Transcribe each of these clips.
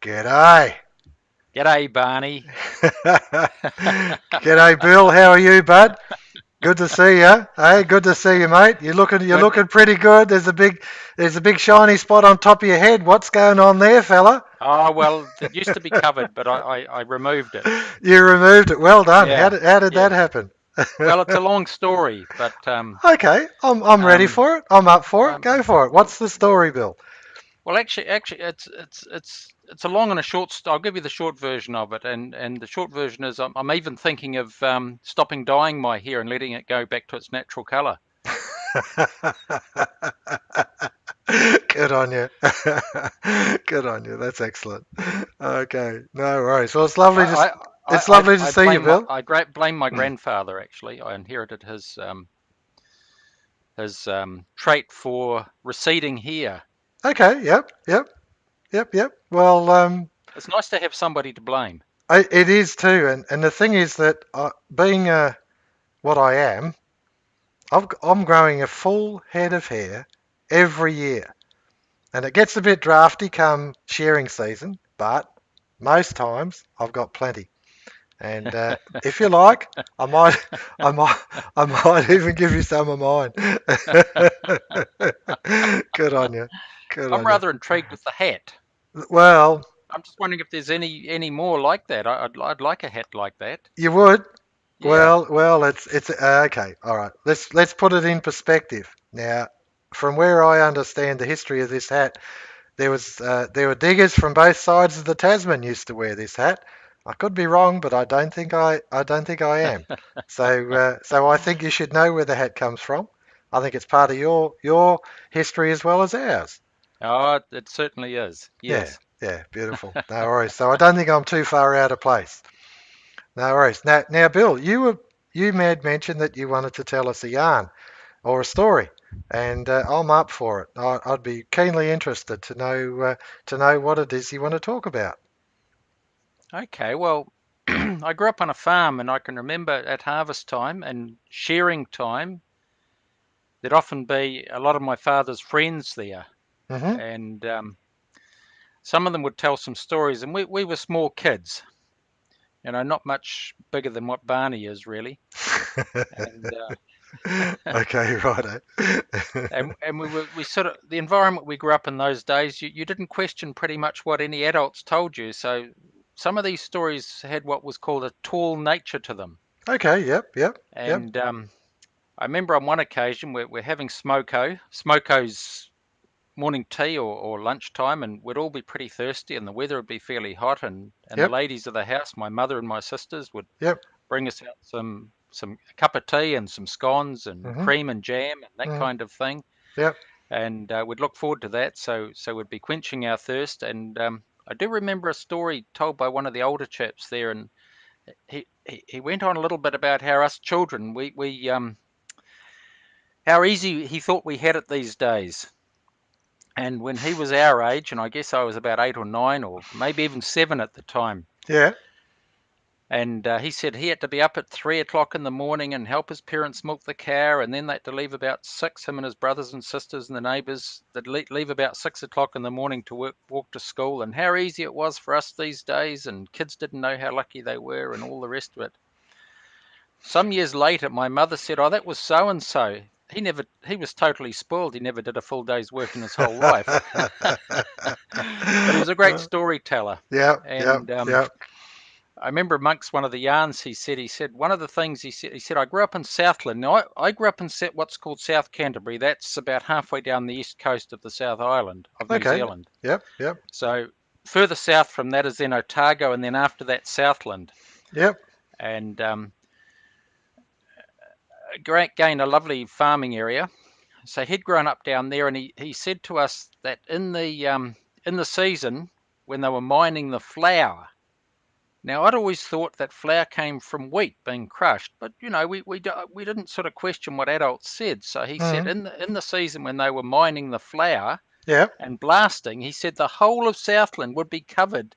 G'day. G'day, Barney. G'day, Bill. How are you, bud? Good to see you. Hey, good to see you, mate. You're Good. looking pretty good. There's a big shiny spot on top of your head. What's going on there, fella? Oh, well, it used to be covered, but I removed it. You removed it. Well done. How Yeah, did how did that yeah. happen? Well, it's a long story, but Okay, I'm ready um, for it. I'm up for it. um, Go for it. What's the story, Bill? well, actually, it's a long and a short. I'll give you the short version of it, and the short version is I'm even thinking of stopping dyeing my hair and letting it go back to its natural colour. Good on you. Good on you. That's excellent. Okay, no worries. Well, I I it's lovely to I see you, blame Bill. blame my grandfather. Actually, I inherited his trait for receding hair. Okay. Yep. Yep. Yep. Yep. Well, It's nice to have somebody to blame. it is too, and the thing is that being what I am, I'm growing a full head of hair every year, and it gets a bit drafty come shearing season, but most times I've got plenty. And if you like, I might, I might, I might even give you some of mine. Good on you. Good I'm on you. rather intrigued with the hat. Well, I'm just wondering if there's any more like that. I'd like a hat like that. you would. Yeah. Well, it's okay. All right. Let's put it in perspective. Now, from where I understand the history of this hat, there were diggers from both sides of the Tasman used to wear this hat. I could be wrong, but I don't think I am. So I think you should know where the hat comes from. I think it's part of your history as well as ours. Oh, it certainly is. Yeah, Yes. yeah, beautiful. No worries. So I don't think I'm too far out of place. No worries. Now, Bill, you had mentioned that you wanted to tell us a yarn or a story, and I'm up for it. I'd be keenly interested to know what it is you want to talk about. Okay. Well, I grew up on a farm, and I can remember at harvest time and shearing time, there'd often be a lot of my father's friends there, Hmm. and some of them would tell some stories, and we were small kids, not much bigger than what Barney is really, and Okay, righto. we sort of the environment we grew up in those days. You didn't question pretty much what any adults told you. So some of these stories had what was called a tall nature to them. Okay, yep, yep, yep, And I remember on one occasion we're having smoko's morning tea or lunchtime, and we'd all be pretty thirsty, and the weather would be fairly hot, and the yep, ladies of the house, my mother and my sisters, would yep. bring us out some a cup of tea and some scones and Hmm. cream and jam and that Hmm. kind of thing, Yep. and we'd look forward to that. So we'd be quenching our thirst. And I do remember a story told by one of the older chaps there, and he went on a little bit about how us children we how easy he thought we had it these days. And when he was our age, and I guess I was about 8 or 9, or maybe even 7 at the time, Yeah. and he said he had to be up at 3 o'clock in the morning and help his parents milk the cow, and then they had to leave about 6. Him and his brothers and sisters and the neighbours, they'd leave about 6 o'clock in the morning to walk to school, and how easy it was for us these days, and kids didn't know how lucky they were, and all the rest of it. Some years later, my mother said, "Oh, that was so and so. He was totally spoiled. He never did a full day's work in his whole life." But he was a great storyteller, Yep, yep, and yep. I remember amongst one of the yarns he said one of the things he said, I grew up in Southland. Now I grew up in what's called South Canterbury. That's about halfway down the east coast of the South Island of New Okay. Zealand. Yep, yep, So further south from that is then Otago, and then after that Southland. yep. And again, a lovely farming area. So he'd grown up down there, and he said to us that in the season when they were mining the flour. Now, I'd always thought that flour came from wheat being crushed, but we didn't sort of question what adults said. So he said Mm. in the season when they were mining the flour Yep. and blasting, he said the whole of Southland would be covered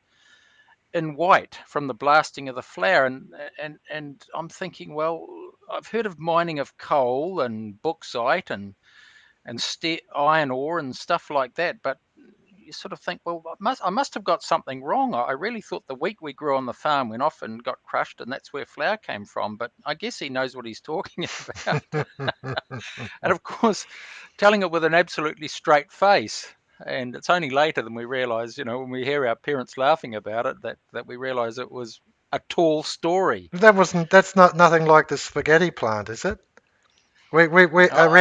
in white from the blasting of the flour. And I'm thinking, well, I've heard of mining of coal and bauxite and iron ore and stuff like that, but you sort of think, well, I must have got something wrong. I really thought the wheat we grew on the farm went off and got crushed, and that's where flour came from. But I guess he knows what he's talking about. And of course, telling it with an absolutely straight face. And it's only later than we realise, when we hear our parents laughing about it, that we realise it was a tall story. That's not nothing like the spaghetti plant, is it? We Oh,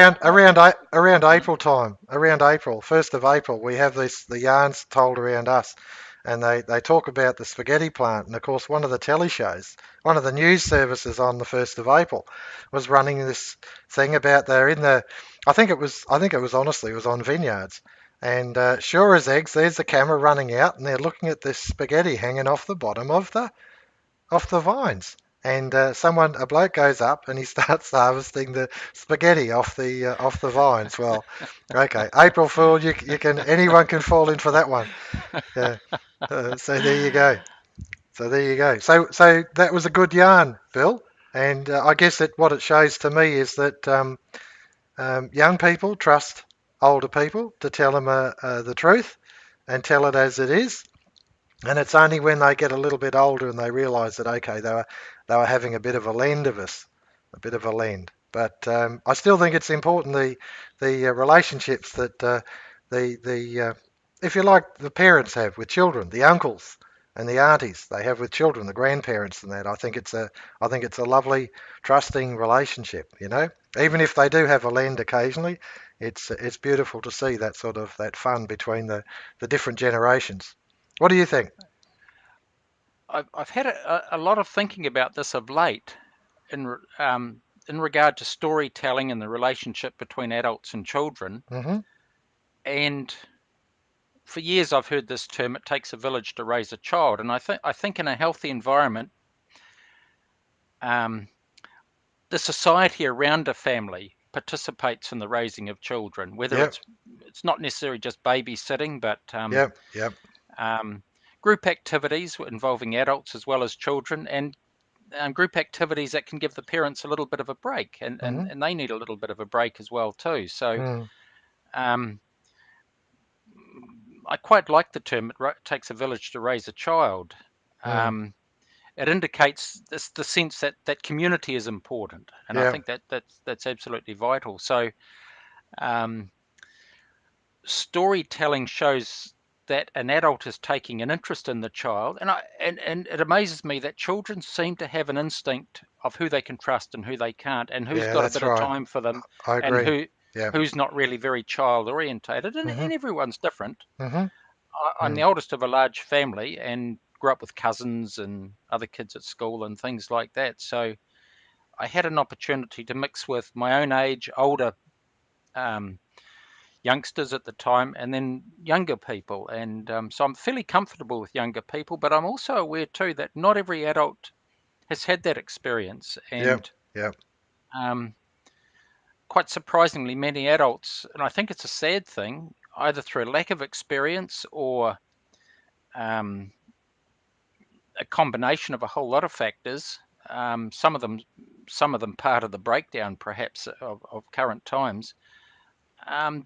around mm, April time, around April, 1st of April, we have the yarns told around us, and they talk about the spaghetti plant. And of course, one of the telly shows, one of the news services on the 1st of April, was running this thing about they're in the, I think it was honestly it was on vineyards, and sure as eggs, there's the camera running out, and they're looking at this spaghetti hanging off the bottom of the vines. And a bloke goes up and he starts harvesting the spaghetti off the vines. Well, okay, April Fool, anyone can fall in for that one. Yeah. So there you go. So there you go. So that was a good yarn, Bill. And I guess that what it shows to me is that young people trust older people to tell them the truth and tell it as it is. And it's only when they get a little bit older and they realise that okay, they were having a bit of a lend of us, a bit of a lend. But I still think it's important the relationships that the if you like the parents have with children, the uncles and the aunties they have with children, the grandparents and that. I think it's a lovely trusting relationship. Even if they do have a lend occasionally, it's beautiful to see that sort of that fun between the different generations. What do you think? I've had a lot of thinking about this of late in regard to storytelling and the relationship between adults and children. Hmm. And for years, I've heard this term: "It takes a village to raise a child." And I think in a healthy environment, um, the society around a family participates in the raising of children, whether Yep, it's not necessarily just babysitting, but yep, yep. um, group activities involving adults as well as children, and group activities that can give the parents a little bit of a break, and, and, Hmm. and they need a little bit of a break as well too. So Mm, um, I quite like the term "it takes a village to raise a child." mm, Um, it indicates the sense that community is important, and I yeah, think that's absolutely vital. So um, storytelling shows that an adult is taking an interest in the child, and it amazes me that children seem to have an instinct of who they can trust and who they can't, and who's yeah, got a that's bit of right. time for them, I and agree. Yeah. who's not really very child orientated, and, Hmm. and everyone's different. Hmm. I'm the Mm, oldest of a large family and grew up with cousins and other kids at school and things like that. So I had an opportunity to mix with my own age, older um, youngsters at the time, and then younger people. And so I'm fairly comfortable with younger people, but I'm also aware too that not every adult has had that experience. yep, And yep. um, quite surprisingly, many adults, and I think it's a sad thing, either through a lack of experience or um, a combination of a whole lot of factors. Some of them part of the breakdown, perhaps, of current times.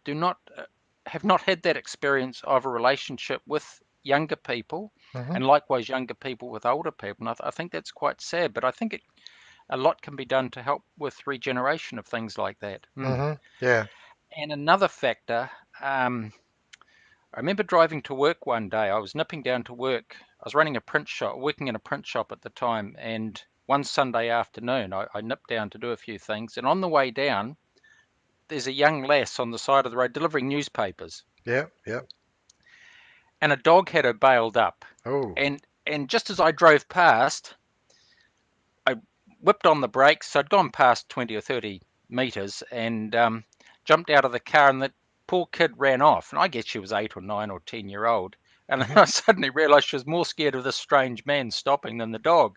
Do not have not had that experience of a relationship with younger people, Hmm. and likewise younger people with older people. And I think that's quite sad, but I think a lot can be done to help with regeneration of things like that. Hmm. Yeah, And another factor, I remember driving to work one day. I was nipping down to work. I was running a print shop, working in a print shop at the time, and one Sunday afternoon, I nipped down to do a few things. And on the way down, there's a young lass on the side of the road delivering newspapers, yep, yep. and a dog had her bailed up. Oh, And just as I drove past, I whipped on the brakes. So I'd gone past 20 or 30 meters and jumped out of the car, and the poor kid ran off. And I guess she was 8 or 9 or 10-year old. And then Hmm. I suddenly realised she was more scared of this strange man stopping than the dog.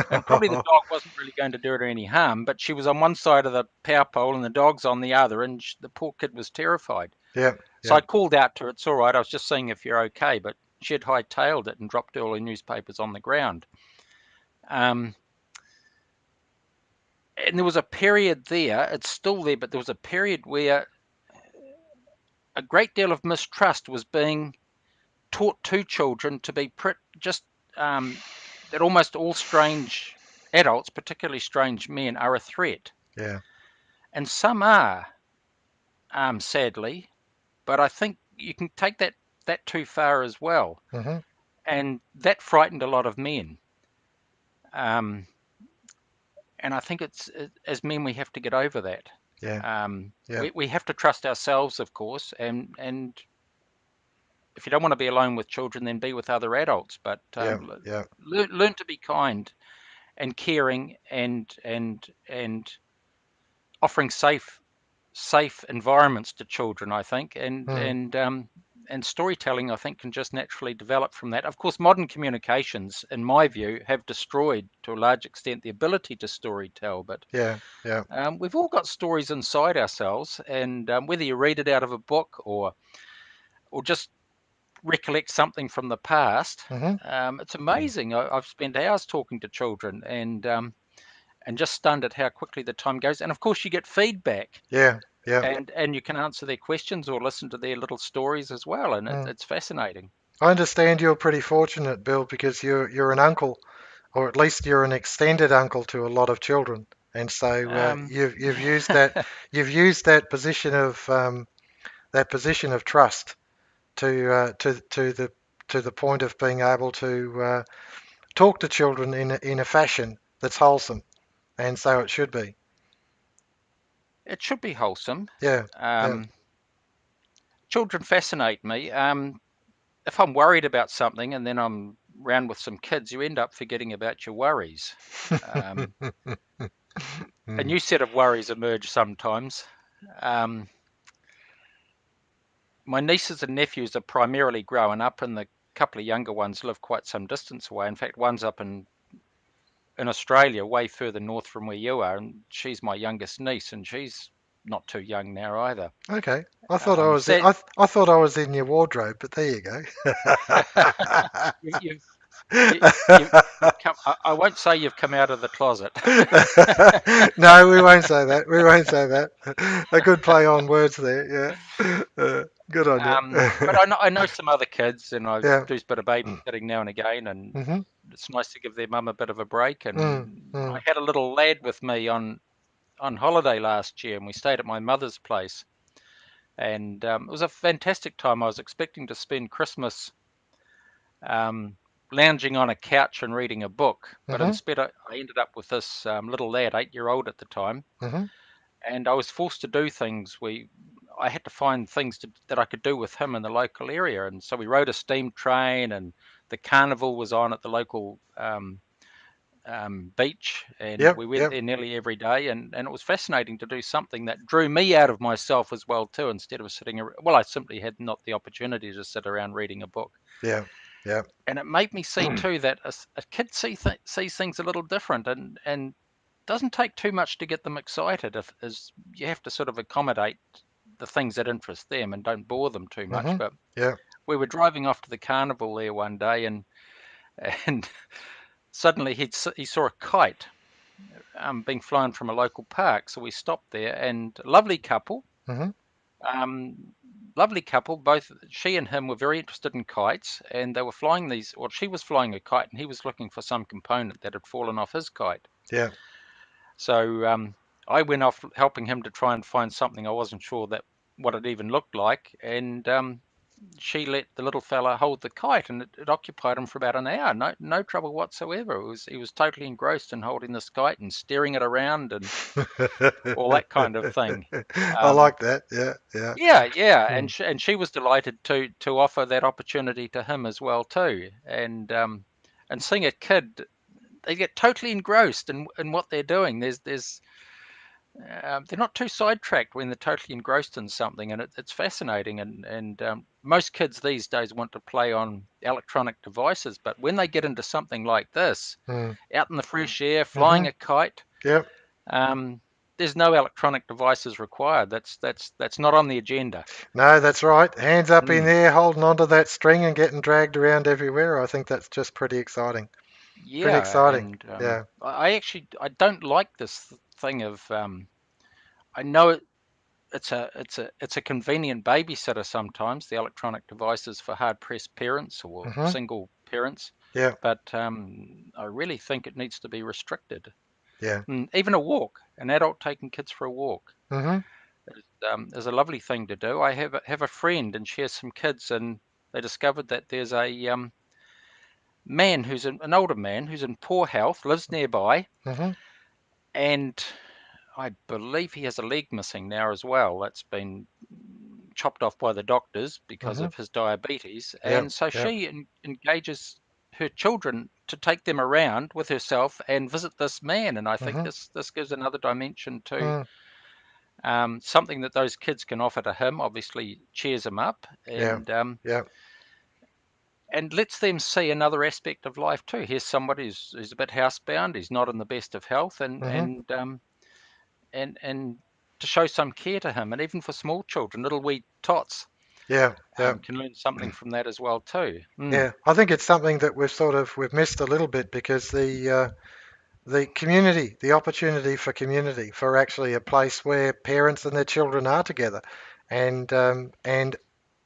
And probably the dog wasn't really going to do her any harm, but she was on one side of the power pole and the dog's on the other, and the poor kid was terrified. Yep, So I yep. called out to her, "It's all right, I was just seeing if you're okay," but she had hightailed it and dropped all her newspapers on the ground. Um, and there was a period there, it's still there, but there was a period where a great deal of mistrust was being taught to children to be just um, that almost all strange adults, particularly strange men, are a threat. Yeah. And some are, sadly, but I think you can take that too far as well. Hmm. And that frightened a lot of men. Um, and I think as men we have to get over that. Yeah. Yeah. We have to trust ourselves, of course, and if you don't want to be alone with children, then be with other adults. But Yeah. Yeah. learn to be kind and caring and offering safe environments to children, I think, Mm. and storytelling, I think, can just naturally develop from that. Of course, modern communications, in my view, have destroyed to a large extent the ability to storytell. But Yeah. Yeah. we've all got stories inside ourselves, and whether you read it out of a book or just recollect something from the past, Hmm. it's amazing. I've spent hours talking to children and just stunned at how quickly the time goes. And of course, you get feedback Yeah. Yeah. and you can answer their questions or listen to their little stories as well, and Mm. it's fascinating. I understand you're pretty fortunate, Bill, because you're an uncle, or at least you're an extended uncle to a lot of children, and so Um, you've used that position of trust to the point of being able to talk to children in a fashion that's wholesome, and so it should be. it should be wholesome. Yeah, yeah. Um, Children fascinate me. If I'm worried about something and then I'm around with some kids, you end up forgetting about your worries. Um, a Mm. new set of worries emerge sometimes. Um, my nieces and nephews are primarily growing up, and the couple of younger ones live quite some distance away. In fact, one's up in Australia, way further north from where you are, and she's my youngest niece, and she's not too young now either. Okay. I thought I was in, Said I thought I was in your wardrobe, but there you go. you, you've you, you've come. I won't say you've come out of the closet. No, we won't say that. We won't say that. A good play on words there. Yeah. Good on you. But I know some other kids, and I Yeah. do a bit of babysitting now and again, and Hmm. it's nice to give their mum a bit of a break. Mm, And I mm. had a little lad with me on holiday last year, and we stayed at my mother's place, and it was a fantastic time. I was expecting to spend Christmas um, lounging on a couch and reading a book, but Mhm, instead I ended up with this little lad, 8 year old at the time, mhm. and I was forced to do things. I had to find things that I could do with him in the local area, and so we rode a steam train, and the carnival was on at the local beach, and Yep, we went yep, there nearly every day, and it was fascinating to do something that drew me out of myself as well too. Instead of sitting, well, I simply had not the opportunity to sit around reading a book, yep, yep. and it made me see too that a kid sees things a little different, and doesn't take too much to get them excited. If is You have to sort of accommodate the things that interest them and don't bore them too much. Mhm. But Yep. we were driving off to the carnival there one day, and suddenly he saw a kite being flown from a local park. So we stopped there, and a Mhm. um, lovely couple. Both she and him were very interested in kites, and they were flying these. Well, she was flying a kite, and he was looking for some component that had fallen off his kite. Yep. So I went off helping him to try and find something. I wasn't sure that what it even looked like, and she let the little fella hold the kite, and it occupied him for about an hour. No trouble whatsoever. He was totally engrossed in holding this kite and steering it around and all that kind of thing. I Um, like that. Yeah, yeah. yeah, yeah, Mm. and she was delighted to offer that opportunity to him as well too. And seeing a kid, they get totally engrossed in what they're doing. There's they're not too sidetracked when they're totally engrossed in something, and it's fascinating. And most kids these days want to play on electronic devices, but when they get into something like this, Mm. out in the fresh air, Mm-hmm. flying a kite, Yep. um, there's no electronic devices required. That's not on the agenda. No, that's right. Hands up in Mm. there, holding onto that string and getting dragged around everywhere. I think that's just pretty exciting. Pretty Yeah, exciting. and Yeah. I actually I don't like this thing of I know it's a convenient babysitter sometimes, the electronic devices for hard pressed parents or Mm-hmm. single parents, Yeah. but I really think it needs to be restricted. Yeah. Even a walk, an adult taking kids for a walk Mm-hmm. is a lovely thing to do. I have a friend and she has some kids, and they discovered that there's a man who's an older man who's in poor health, lives nearby, Mm-hmm. and I believe he has a leg missing now as well. That's been chopped off by the doctors because Mm-hmm. of his diabetes. Yeah. And so Yeah. she engages her children to take them around with herself and visit this man. And I think Mm-hmm. this gives another dimension to Mm. something that those kids can offer to him. Obviously, cheers him up Yeah. Yeah. and lets them see another aspect of life too. Here's somebody who's a bit housebound. He's not in the best of health, Mm-hmm. and to show some care to him, and even for small children, little wee tots Yeah. Yeah. can learn something from that as well too. Yeah. I think it's something that we've missed a little bit because the community, the opportunity for community, for actually a place where parents and their children are together, and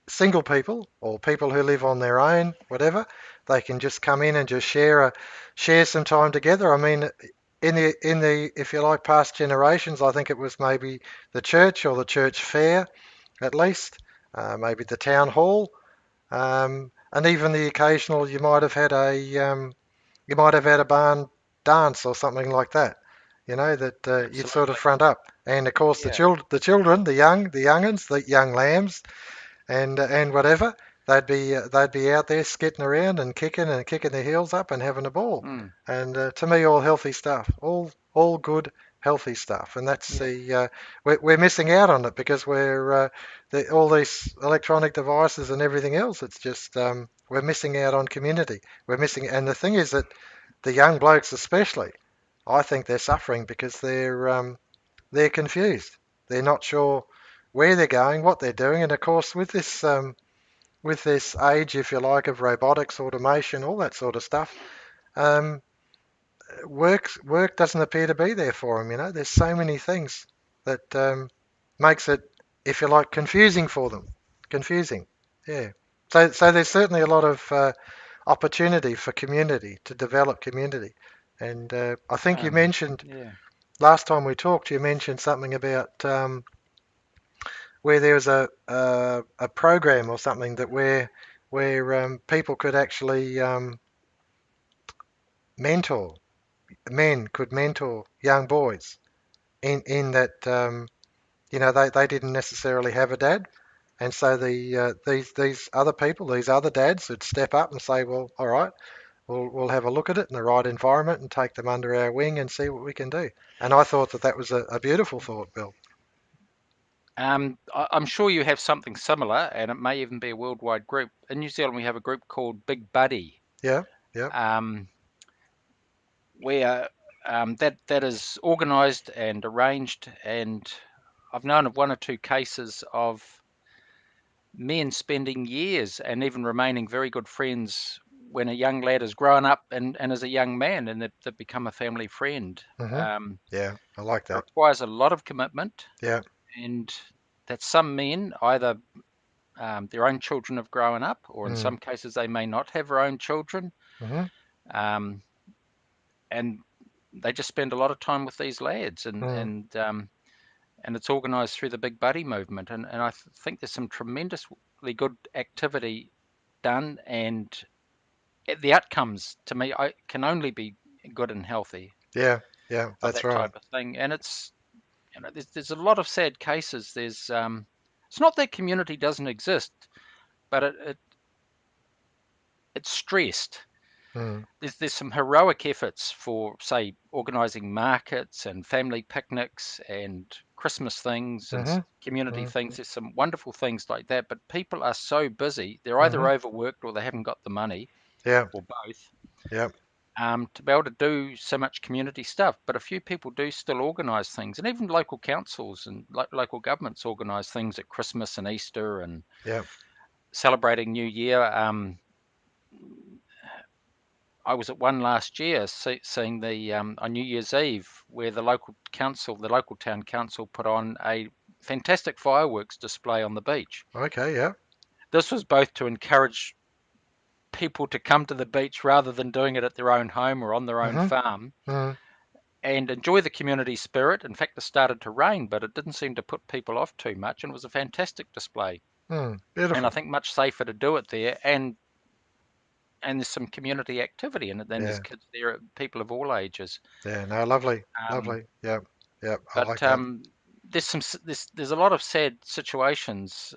single people or people who live on their own, whatever, they can just come in and just share some time together. I mean, in the if you like past generations, I think it was maybe the church or the church fair at least, maybe the town hall, and even the occasional you might have had a barn dance or something like that. You know that you'd sort of Absolutely, front up, and of course yeah. the children, the youngins, the young lambs, and whatever. They'd be out there skitting around and kicking their heels up and having a ball. Mm, And to me, all healthy stuff, all good healthy stuff. And that's yeah. we're missing out on it because all these electronic devices and everything else. It's just we're missing out on community. We're missing, and the thing is that the young blokes especially, I think they're suffering because they're confused. They're not sure where they're going, what they're doing, and of course, with this age, if you like, of robotics, automation, all that sort of stuff, um, work doesn't appear to be there for them. You know, there's so many things that makes it, if you like, confusing for them. Confusing, yeah. So there's certainly a lot of opportunity for community to develop community, and I think you mentioned Yeah. last time we talked, you mentioned something about where there was a program or something that where people could actually mentor men could mentor young boys in that they didn't necessarily have a dad, and so these other people, these other dads would step up and say, well, all right, we'll have a look at it in the right environment and take them under our wing and see what we can do. And I thought that was a beautiful thought, Bill. I'm sure you have something similar, and it may even be a worldwide group. In New Zealand, we have a group called Big Buddy, Yeah, yeah. um, where that is organised and arranged. And I've known of one or two cases of men spending years and even remaining very good friends when a young lad has grown up and is a young man, and they've become a family friend. Hmm. Um, Yeah, I like it that. requires a lot of commitment, Yeah. and that some men either their own children have grown up, or in Mm. some cases they may not have their own children, Hmm. um, and they just spend a lot of time with these lads, Mm. and it's organised through the Big Buddy movement, and I think there's some tremendously good activity done, and the outcomes to me I can only be good and healthy Yeah, yeah, of that's that right. type of thing. And it's there's a lot of sad cases. There's it's not that community doesn't exist, but it's stressed. mm, there's some heroic efforts for, say, organising markets and family picnics and Christmas things and mhm, community mm, things. There's some wonderful things like that, but people are so busy, they're either mhm. overworked or they haven't got the money, Yeah, or both, yeah, to be able to do so much community stuff. But a few people do still organise things, and even local councils and local governments organise things at Christmas and Easter and yeah. celebrating New Year. I was at one last year, seeing the on New Year's Eve, where the local council, the local town council, put on a fantastic fireworks display on the beach. Okay, yeah. This was both to encourage people to come to the beach rather than doing it at their own home or on their own Mhm, farm, mm, and enjoy the community spirit. In fact, it started to rain, but it didn't seem to put people off too much, and it was a fantastic display. And I beautiful. think much safer to do it there, and there's some community activity in it. Then there's Yeah, kids there, people of all ages. yeah. No, lovely, Um, lovely. Yep, yep. I but like that. there's a lot of sad situations,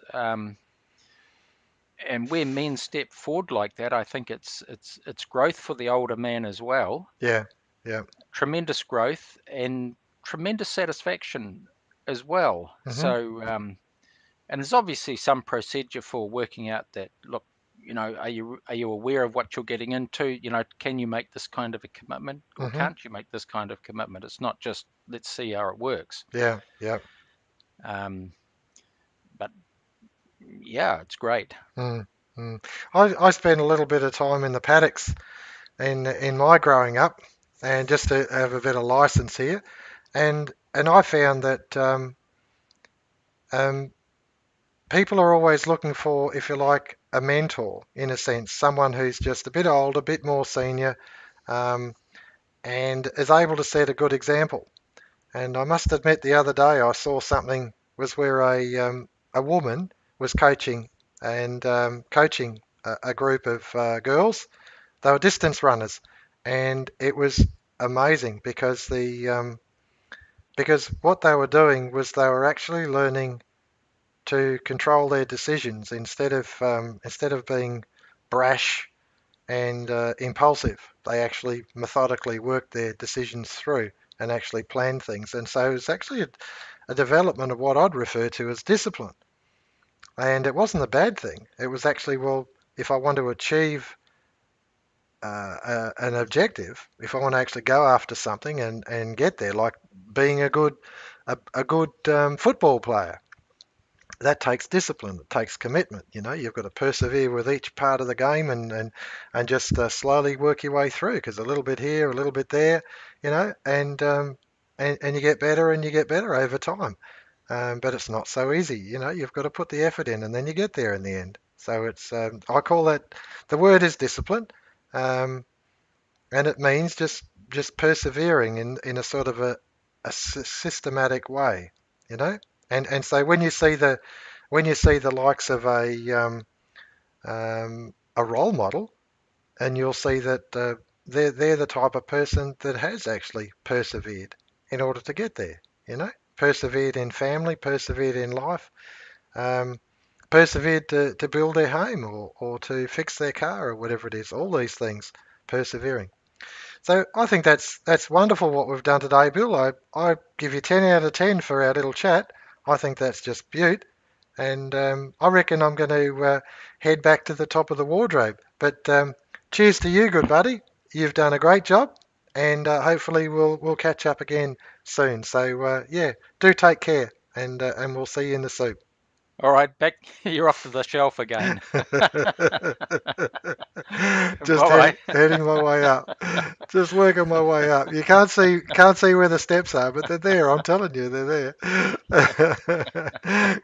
and where men step forward like that, I think it's growth for the older man as well. Yeah, yeah. Tremendous growth and tremendous satisfaction as well. Mhm, So, and there's obviously some procedure for working out that, look, are you aware of what you're getting into? Can you make this kind of a commitment, or mhm. can't you make this kind of commitment? It's not just let's see how it works. Yeah, yeah. Um, but yeah, it's great. Mm, mm. I spent a little bit of time in the paddocks in my growing up, and just to have a bit of license here, and I found that um, people are always looking for, if you like, a mentor in a sense, someone who's just a bit older, a bit more senior, um, and is able to set a good example. And I must admit, the other day I saw something was where a woman was coaching and coaching a group of girls. They were distance runners, and it was amazing because what they were doing was they were actually learning to control their decisions instead of being brash and impulsive. They actually methodically worked their decisions through and actually planned things. And so it's actually a development of what I'd refer to as discipline. And it wasn't a bad thing. It was actually, well, if I want to achieve an objective, if I want to actually go after something and get there, like being a good football player, that takes discipline. It takes commitment. You know, you've got to persevere with each part of the game and just slowly work your way through. Because a little bit here, a little bit there, you know, and you get better and you get better over time. But it's not so easy. You know, you've got to put the effort in, and then you get there in the end. So it's I call that the word is discipline, um, and it means just persevering in a sort of a systematic way. You know, and so when you see the likes of a role model, and you'll see that they're the type of person that has actually persevered in order to get there. You know, persevered in family, persevered in life, um, persevered to build their home or to fix their car or whatever it is. All these things, persevering. So I think that's wonderful what we've done today, Bill. I give you 10 out of 10 for our little chat. I think that's just beaut. And I reckon I'm going to head back to the top of the wardrobe. But cheers to you, good buddy. You've done a great job, and hopefully we'll catch up again soon. So yeah, do take care, and we'll see you in the soup. All right, back you're off to the shelf again. Just Bye bye. heading my way up. Just working my way up. You can't see where the steps are, but they're there. I'm telling you, they're there.